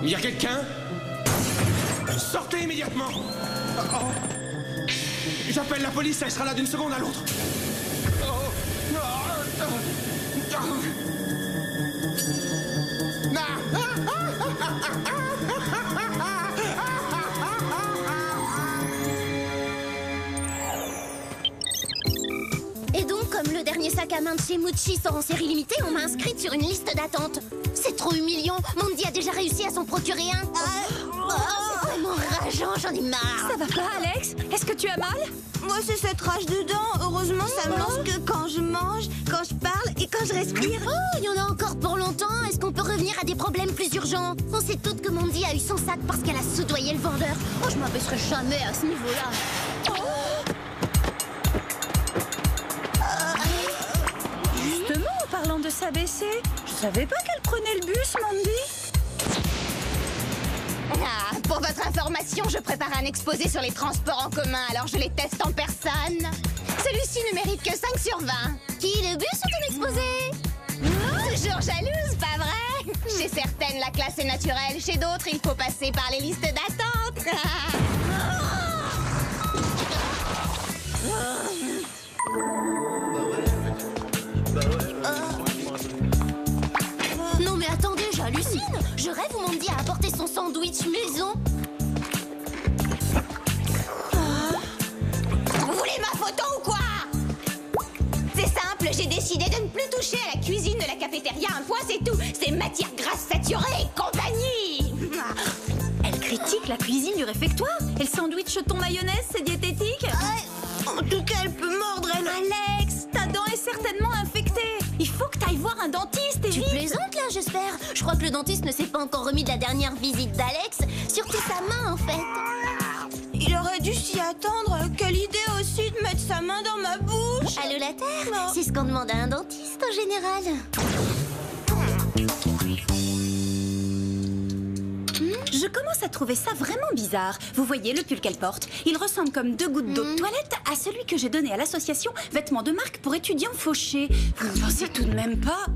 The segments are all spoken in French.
Il y a quelqu'un? Sortez immédiatement! J'appelle la police, elle sera là d'une seconde à l'autre. Et donc, comme le dernier sac à main de chez Mucci sort en série limitée, on m'a inscrite sur une liste d'attente. C'est trop humiliant. Mandy a déjà réussi à s'en procurer un. C'est vraiment rageant, j'en ai marre. Ça va pas, Alex? Est-ce que tu as mal? Moi, c'est cette rage de dents. Heureusement, ça me lance que quand je mange, quand je parle et quand je respire. Oh, il y en a encore pour longtemps. Est-ce qu'on peut revenir à des problèmes plus urgents? On sait toutes que Mandy a eu son sac parce qu'elle a soudoyé le vendeur. Oh, je m'abaisserai jamais à ce niveau-là. Justement, en parlant de s'abaisser, je savais pas qu'elle prenait le bus, Mandy. Ah, pour votre information, je prépare un exposé sur les transports en commun, alors je les teste en personne. Celui-ci ne mérite que 5 sur 20. Qui, le bus ou ton exposé? Toujours jalouse, pas vrai? Chez certaines, la classe est naturelle. Chez d'autres, il faut passer par les listes d'attente. Non mais attendez, j'hallucine. Je rêve où Mandy a apporté son sandwich maison. Vous voulez ma photo ou quoi? C'est simple, j'ai décidé de ne plus toucher à la cuisine de la cafétéria. Un point, c'est tout. C'est matières grasses saturées et compagnie. Elle critique la cuisine du réfectoire. Et le sandwich thon mayonnaise, c'est diététique? En tout cas, elle peut mordre, elle. Alex, ta dent est certainement infectée. Il faut que t'ailles voir un dentiste, et Tu vite. plaisantes là, j'espère. Je crois que le dentiste ne s'est pas encore remis de la dernière visite d'Alex. Surtout sa main, en fait. Il aurait dû s'y attendre. Quelle idée aussi de mettre sa main dans ma bouche. Allô la terre? Non. C'est ce qu'on demande à un dentiste en général. Je commence à trouver ça vraiment bizarre. Vous voyez le pull qu'elle porte? Il ressemble comme 2 gouttes d'eau de toilette à celui que j'ai donné à l'association Vêtements de marque pour étudiants fauchés. Vous ne pensez tout de même pas?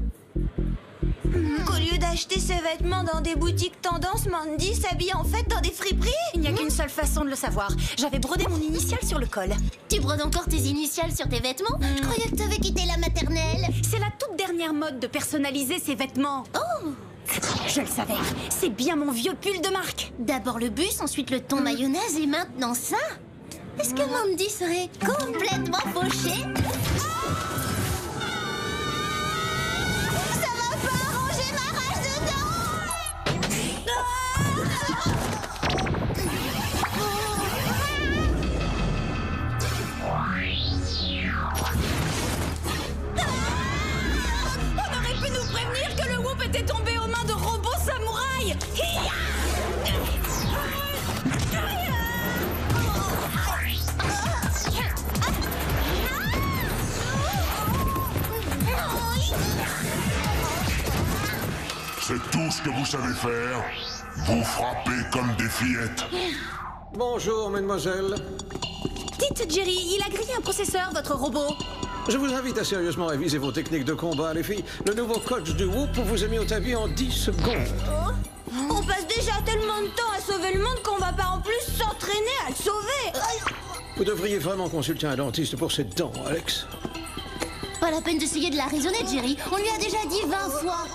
Qu'au lieu d'acheter ses vêtements dans des boutiques tendance, Mandy s'habille en fait dans des friperies. Il n'y a qu'une seule façon de le savoir. J'avais brodé mon initiale sur le col. Tu brodes encore tes initiales sur tes vêtements? Je croyais que t'avais quitté la maternelle. C'est la toute dernière mode de personnaliser ses vêtements. Oh! Je le savais. C'est bien mon vieux pull de marque. D'abord le bus, ensuite le thon mayonnaise et maintenant ça? Est-ce que Mandy serait complètement fauchée? Ça va pas arranger ma rage de dents. On aurait pu nous prévenir que le whoop était tombé aux mains de robots samouraïs. C'est tout ce que vous savez faire. Vous frappez comme des fillettes. Bonjour, mademoiselle. Dites, Jerry, il a grillé un processeur, votre robot. Je vous invite à sérieusement réviser vos techniques de combat, les filles. Le nouveau coach du Whoop vous a mis au tapis en 10 secondes. On passe déjà tellement de temps à sauver le monde qu'on va pas en plus s'entraîner à le sauver. Vous devriez vraiment consulter un dentiste pour ces dents, Alex. Pas la peine d'essayer de la raisonner, Jerry. On lui a déjà dit 20 fois.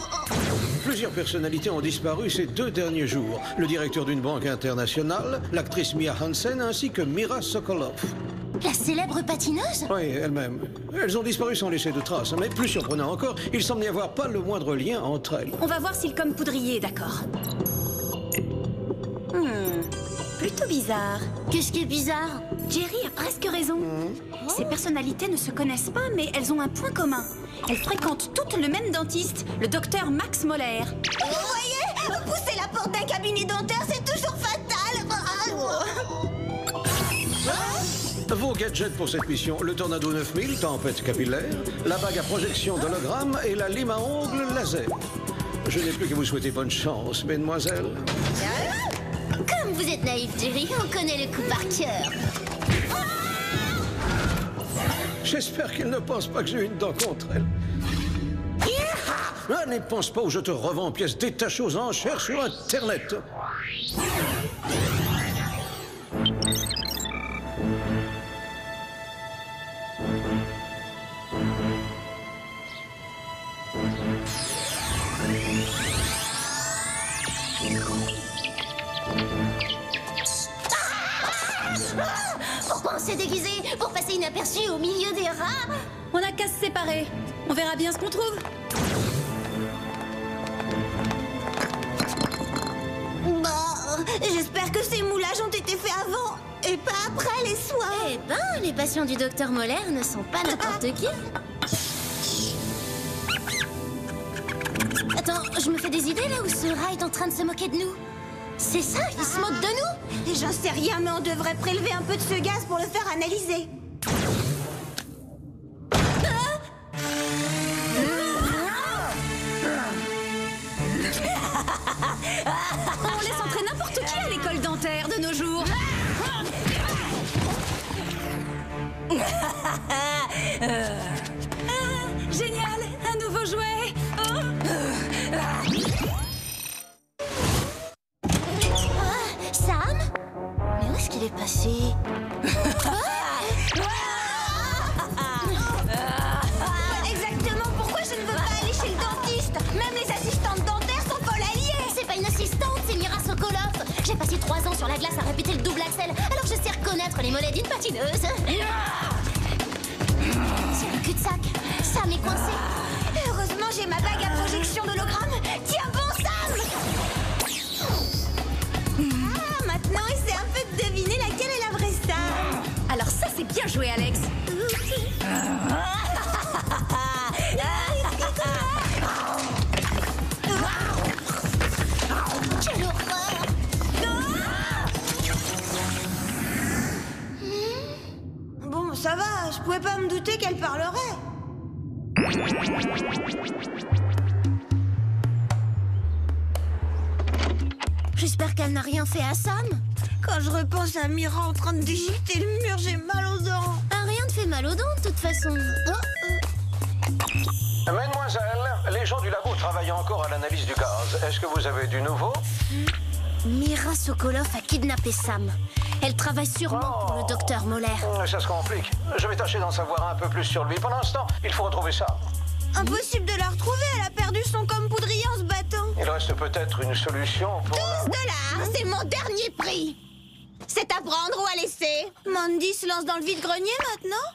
Plusieurs personnalités ont disparu ces 2 derniers jours. Le directeur d'une banque internationale, l'actrice Mia Hansen, ainsi que Mira Sokolov. La célèbre patineuse? Oui, elle-même. Elles ont disparu sans laisser de traces. Mais plus surprenant encore, il semble n'y avoir pas le moindre lien entre elles. On va voir s'il comme poudrier, d'accord. Plutôt bizarre. Qu'est-ce qui est bizarre? Jerry a presque raison. Ces personnalités ne se connaissent pas, mais elles ont un point commun. Elles fréquentent toutes le même dentiste, le docteur Max Moller. Vous voyez, pousser la porte d'un cabinet dentaire, c'est toujours fatal. Vos gadgets pour cette mission, le Tornado 9000, tempête capillaire, la bague à projection d'hologramme et la lime à ongles laser. Je n'ai plus que vous souhaiter bonne chance, mesdemoiselles. Comme vous êtes naïf, Jerry, on connaît le coup par cœur. J'espère qu'elle ne pense pas que j'ai une dent contre elle. Ah, n'y pense pas ou je te revends en pièces détachées aux enchères sur Internet. Pourquoi on s'est déguisé? Pour passer inaperçu au milieu des rats? On n'a qu'à se séparer. On verra bien ce qu'on trouve. Bah, j'espère que ces moulages ont été faits avant et pas après les soins. Eh ben, les patients du docteur Moller ne sont pas n'importe qui. Attends, je me fais des idées là où ce rat est en train de se moquer de nous. C'est ça, il se moque de nous? J'en sais rien, mais on devrait prélever un peu de ce gaz pour le faire analyser. On laisse entrer n'importe qui à l'école dentaire de nos jours. Génial, un nouveau jouet. Sam? Mais où est-ce qu'il est passé? Exactement pourquoi je ne veux pas aller chez le dentiste. Même les assistantes dentaires sont folles alliées. C'est pas une assistante, c'est Mira Sokolov. J'ai passé 3 ans sur la glace à répéter le double axel, alors je sais reconnaître les mollets d'une patineuse. C'est le cul-de-sac. Sam est coincé. Heureusement, j'ai ma bague à projection d'hologramme. Tiens bon, Sam. Ah, maintenant, essaie un peu de deviner laquelle est la vraie Sam. Alors ça, c'est bien joué, Alex. Quelle horreur! Bon, ça va, je pouvais pas me douter qu'elle parlerait. J'espère qu'elle n'a rien fait à Sam. Quand je repense à Mira en train de déchiqueter le mur, j'ai mal aux dents. Rien ne fait mal aux dents, de toute façon. Mademoiselle, les gens du labo travaillent encore à l'analyse du gaz. Est-ce que vous avez du nouveau? Mira Sokolov a kidnappé Sam. Elle travaille sûrement pour le docteur Moller. Ça se complique. Je vais tâcher d'en savoir un peu plus sur lui. Pendant ce temps, il faut retrouver ça. Impossible de la retrouver, elle a perdu son comme poudrier en se battant. Il reste peut-être une solution pour... 12 $, c'est mon dernier prix. C'est à prendre ou à laisser. Mandy se lance dans le vide-grenier maintenant?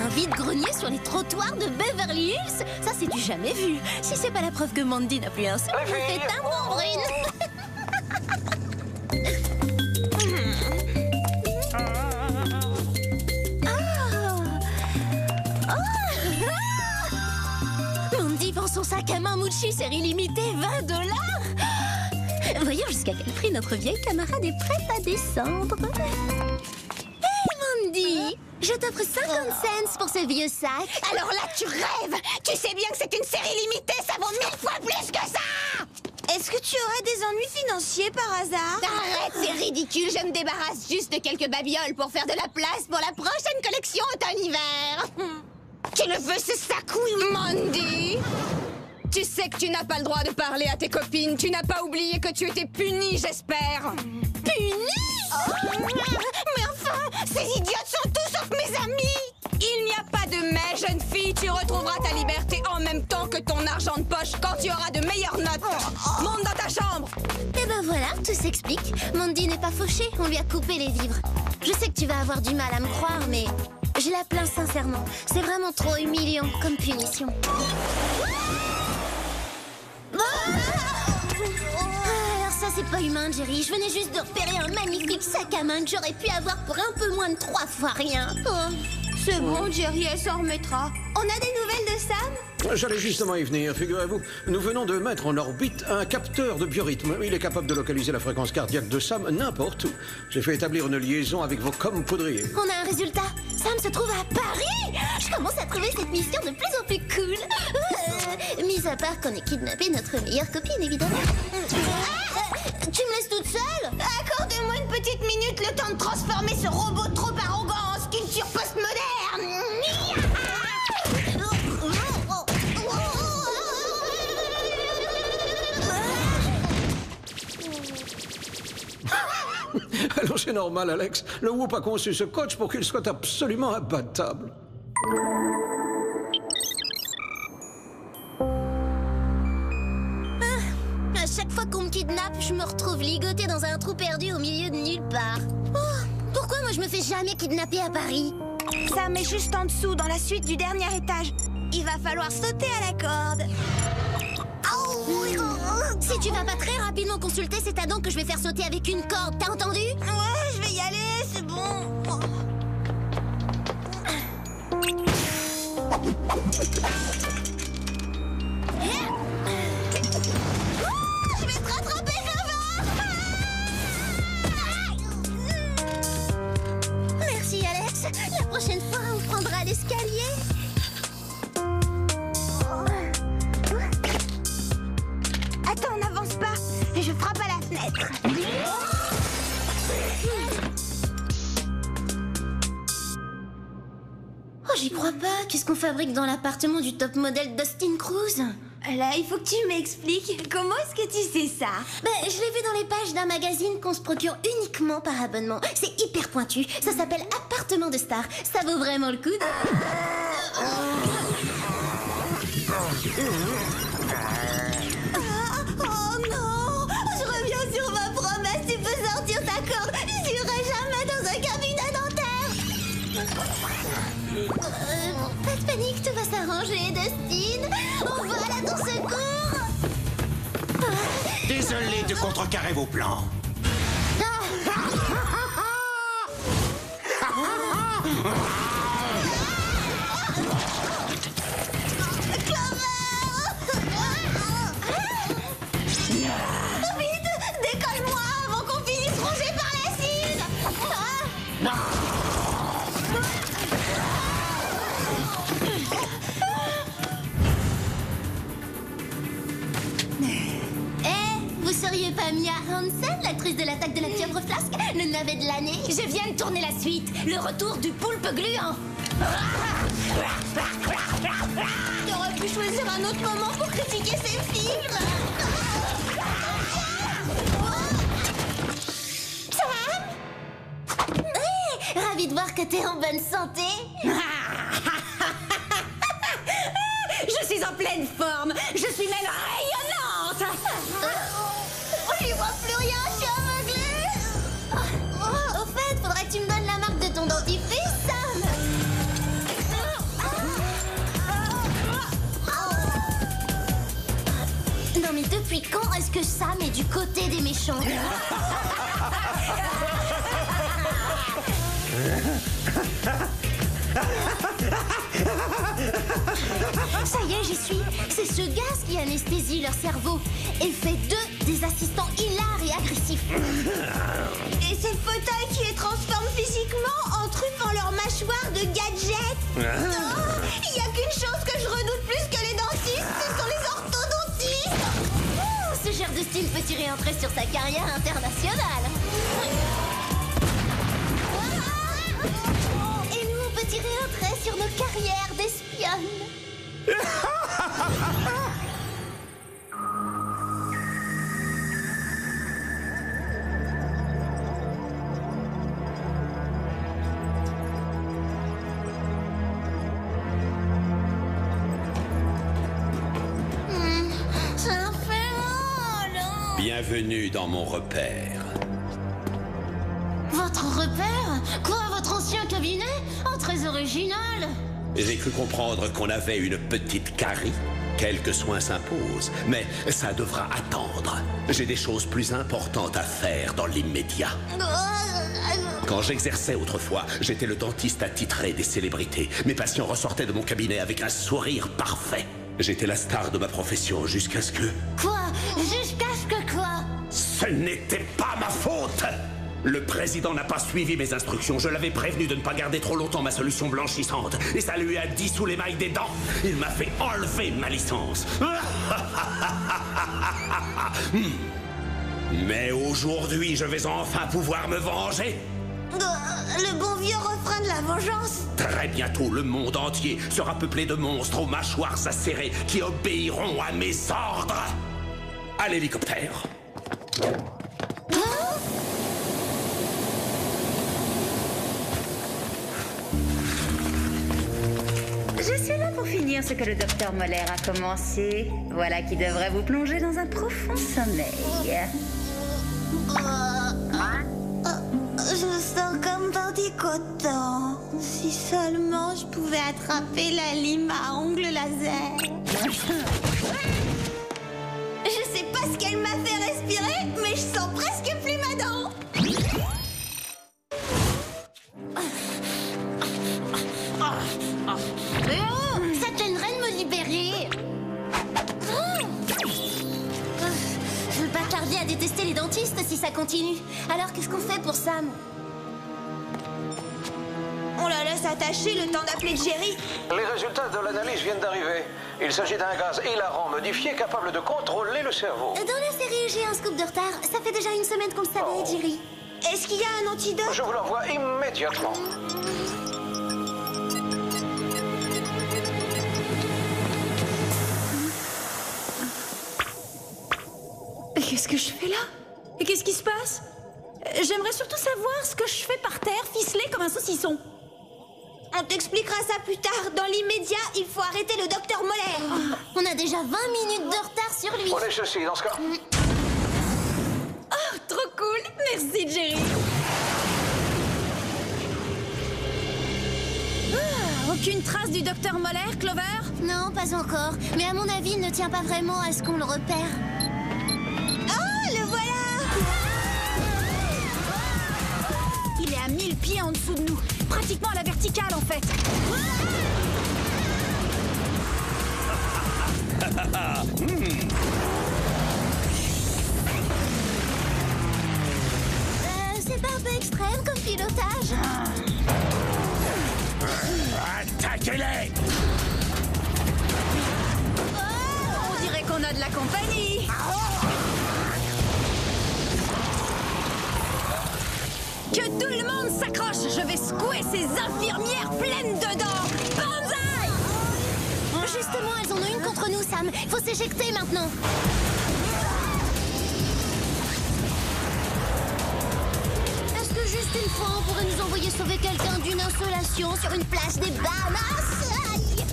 Un vide-grenier sur les trottoirs de Beverly Hills? Ça, c'est du jamais vu. Si c'est pas la preuve que Mandy n'a plus un seul, Les filles. c'est un membrane. Mandy vend son sac à main Mucci série limitée, $20. Voyons jusqu'à quel prix notre vieille camarade est prête à descendre. Hey Mandy, je t'offre 50 cents pour ce vieux sac. Alors là, tu rêves. Tu sais bien que c'est une série limitée, ça vaut 1000 fois plus que ça. Est-ce que tu aurais des ennuis financiers par hasard? Arrête, c'est ridicule. Je me débarrasse juste de quelques babioles pour faire de la place pour la prochaine collection automne-hiver. Tu le veux, ce sac, oui, Mandy? Tu sais que tu n'as pas le droit de parler à tes copines. Tu n'as pas oublié que tu étais punie, j'espère. Punie? Mais enfin, ces idiotes sont tous sauf mes amis. Il n'y a pas de mais, jeune fille. Tu retrouveras ta liberté en même temps que ton argent de poche quand tu auras de meilleures notes. Monte dans ta chambre. Et ben voilà, tout s'explique. Mandy n'est pas fauchée, on lui a coupé les vivres. Je sais que tu vas avoir du mal à me croire, mais je la plains sincèrement. C'est vraiment trop humiliant comme punition. Alors ça, c'est pas humain, Jerry. Je venais juste de repérer un magnifique sac à main que j'aurais pu avoir pour un peu moins de 3 fois rien. C'est bon, Jerry, elle s'en remettra. On a des nouvelles de Sam? J'allais justement y venir, figurez-vous. Nous venons de mettre en orbite un capteur de biorhythme. Il est capable de localiser la fréquence cardiaque de Sam n'importe où. J'ai fait établir une liaison avec vos comme poudriers. On a un résultat. Sam se trouve à Paris. Je commence à trouver cette mission de plus en plus cool. Mis à part qu'on ait kidnappé notre meilleure copine, évidemment. Tu me laisses toute seule? Accordez-moi une petite minute le temps de transformer ce robot trop arrogant en sculpture postmoderne. Alors c'est normal, Alex. Le Whoop a conçu ce coach pour qu'il soit absolument imbattable. À chaque fois qu'on me kidnappe, je me retrouve ligotée dans un trou perdu au milieu de nulle part. Oh, pourquoi moi je me fais jamais kidnapper à Paris? Sam est juste en dessous, dans la suite du dernier étage. Il va falloir sauter à la corde. Si tu vas pas très rapidement consulter cet addon que je vais faire sauter avec une corde, t'as entendu? Ouais, je vais y aller, c'est bon. Je vais te rattraper, Merci, Alex. La prochaine fois, on prendra l'escalier. Attends, n'avance pas. Je frappe à la fenêtre. Oh, j'y crois pas. Qu'est-ce qu'on fabrique dans l'appartement du top modèle Dustin Cruise? Là, il faut que tu m'expliques. Comment est-ce que tu sais ça? Ben, je l'ai vu dans les pages d'un magazine qu'on se procure uniquement par abonnement. C'est hyper pointu. Ça s'appelle Appartement de Star. Ça vaut vraiment le coup de... Oh non! Je reviens sur ma promesse. Tu peux sortir ta corde. Je n'irai jamais dans un cabinet dentaire. Pas de panique, tout va s'arranger, Dustin. On vole à ton secours. Désolé de contrecarrer vos plans. Vite! Décolle-moi avant qu'on finisse rongé par l'acide! Vous seriez pas Mia Hansen, l'actrice de l'attaque de la fièvre flasque, le navet de l'année? Je viens de tourner la suite. Le retour du poulpe gluant. T'aurais pu choisir un autre moment pour critiquer ces films! Ravi de voir que t'es en bonne santé. Je suis en pleine forme. Je suis même rayonnante. Je n'y vois plus rien, je suis aveuglée. Au fait, faudrait que tu me donnes la marque de ton dentifrice, Sam. Non mais depuis quand est-ce que Sam est du côté des méchants? Ça y est, j'y suis. C'est ce gaz qui anesthésie leur cerveau et fait d'eux des assistants hilars et agressifs. Et c'est le fauteuil qui les transforme physiquement en truffant leur mâchoire de gadgets. Il n'y a qu'une chose que je redoute plus que les dentistes, ce sont les orthodontistes. Ce genre de style peut tirer un trait sur sa carrière internationale. Et nous, on peut tirer un trait sur nos carrières d'espionnes. Ça fait mal. Bienvenue dans mon repère. Votre repère? Quoi, votre ancien cabinet? Oh, très original. J'ai cru comprendre qu'on avait une petite carie. Quelques soins s'imposent, mais ça devra attendre. J'ai des choses plus importantes à faire dans l'immédiat. Quand j'exerçais autrefois, j'étais le dentiste attitré des célébrités. Mes patients ressortaient de mon cabinet avec un sourire parfait. J'étais la star de ma profession jusqu'à ce que... Quoi? Jusqu'à ce que quoi? Ce n'était pas ma faute! Le président n'a pas suivi mes instructions. Je l'avais prévenu de ne pas garder trop longtemps ma solution blanchissante. Et ça lui a dissous l'émail des dents. Il m'a fait enlever ma licence. Mais aujourd'hui, je vais enfin pouvoir me venger. Le bon vieux refrain de la vengeance. Très bientôt, le monde entier sera peuplé de monstres aux mâchoires acérées qui obéiront à mes ordres. À l'hélicoptère. Je suis là pour finir ce que le docteur Moller a commencé. Voilà qui devrait vous plonger dans un profond sommeil. Je sens comme dans des cotons. Si seulement je pouvais attraper la lime à ongles laser. Je sais pas ce qu'elle m'a fait respirer, mais je sens presque plus ma dent. Ça te gênerait de me libérer? Je veux pas tarder à détester les dentistes si ça continue. Alors qu'est-ce qu'on fait pour Sam? On la laisse attacher le temps d'appeler Jerry. Les résultats de l'analyse viennent d'arriver. Il s'agit d'un gaz hilarant modifié capable de contrôler le cerveau. Dans la série, j'ai un scoop de retard. Ça fait déjà une semaine qu'on le savait, Jerry. Est-ce qu'il y a un antidote? Je vous l'envoie immédiatement. Qu'est-ce que je fais là? Et qu'est-ce qui se passe? J'aimerais surtout savoir ce que je fais par terre, ficelé comme un saucisson. On t'expliquera ça plus tard. Dans l'immédiat, il faut arrêter le docteur Moller. On a déjà 20 minutes de retard sur lui. Prenez ceci, dans ce cas. Oh, trop cool! Merci, Jerry. Aucune trace du docteur Moller, Clover? Non, pas encore. Mais à mon avis, il ne tient pas vraiment à ce qu'on le repère. Oh, le voilà! Il est à 1000 pieds en dessous de nous. Pratiquement à la verticale, en fait. C'est pas un peu extrême comme pilotage? Attaquez-les! On dirait qu'on a de la compagnie. Que tout le monde s'accroche. Je vais secouer ces infirmières pleines de dents. Banzai! Justement, elles en ont une contre nous, Sam. Faut s'éjecter maintenant. Est-ce que juste une fois, on pourrait nous envoyer sauver quelqu'un d'une insolation sur une plage des Bahamas? Aïe.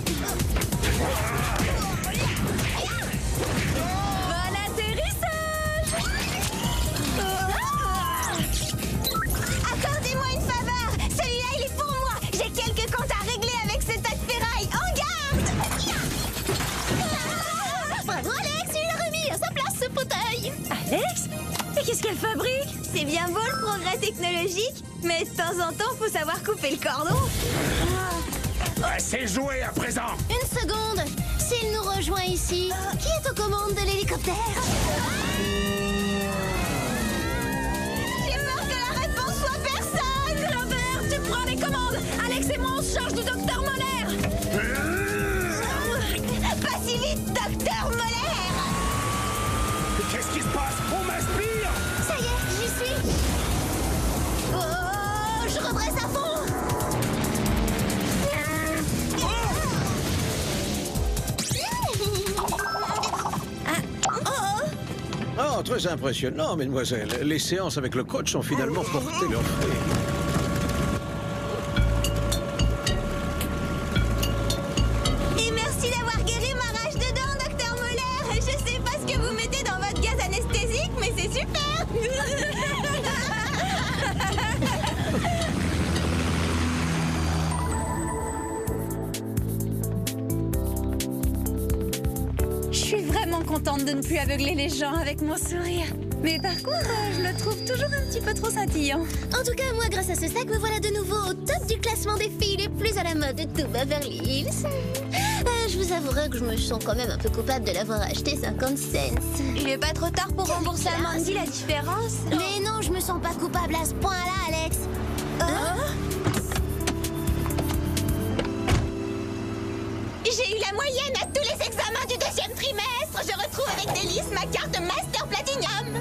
Bon atterrissage! Accordez-moi une faveur. Celui-là, il est pour moi. J'ai quelques comptes à régler avec ce tas de ferraille. En garde! Bravo, Alex, il a remis à sa place ce fauteuil. Alex? Et qu'est-ce qu'elle fabrique? C'est bien beau le progrès technologique, mais de temps en temps, faut savoir couper le cordon. C'est joué à présent! Une seconde. S'il nous rejoint ici, qui est aux commandes de l'hélicoptère? J'ai peur que la réponse soit personne. Clover, tu prends les commandes. Alex et moi, on se charge du docteur Moller. Pas si vite, docteur Moller. Qu'est-ce qui se passe? On m'aspire! Ça y est, j'y suis. Oh, je redresse à fond. Oh, très impressionnant, mesdemoiselles. Les séances avec le coach ont finalement porté leurs fruits. Et merci d'avoir guéri ma rage de dents, docteur Moller. Je sais pas ce que vous mettez dans votre gaz anesthésique, mais c'est super. Je suis vraiment contente de ne plus aveugler les gens avec mon sourire. Mais par contre, je le trouve toujours un petit peu trop scintillant. En tout cas, moi, grâce à ce sac, me voilà de nouveau au top du classement des filles les plus à la mode de tout Beverly Hills. Je vous avouerai que je me sens quand même un peu coupable de l'avoir acheté 50 cents. Il est pas trop tard pour rembourser à Mandy la différence. Mais non, je me sens pas coupable à ce point-là, Alex. J'ai eu la moyenne à tous les examens du 2e trimestre. Je retrouve avec délice ma carte Master Platinum.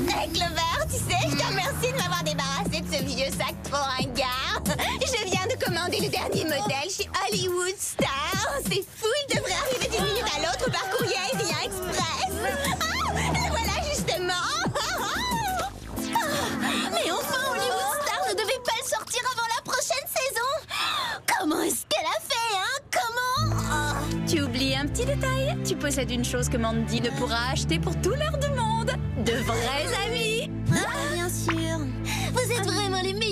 Hey Clover, tu sais, je te remercie de m'avoir débarrassé de ce vieux sac trop ringard. Je viens de commander le dernier modèle chez Hollywood Star. C'est fou, il devrait arriver d'une minute à l'autre par courrier aérien express. Ah, le voilà justement. Mais enfin, Hollywood Star ne devait pas le sortir avant la prochaine saison. Comment est-ce petit détail, tu possèdes une chose que Mandy ne pourra acheter pour tout l'or du monde. De vrais amis. Bien sûr. Vous êtes vraiment les meilleurs.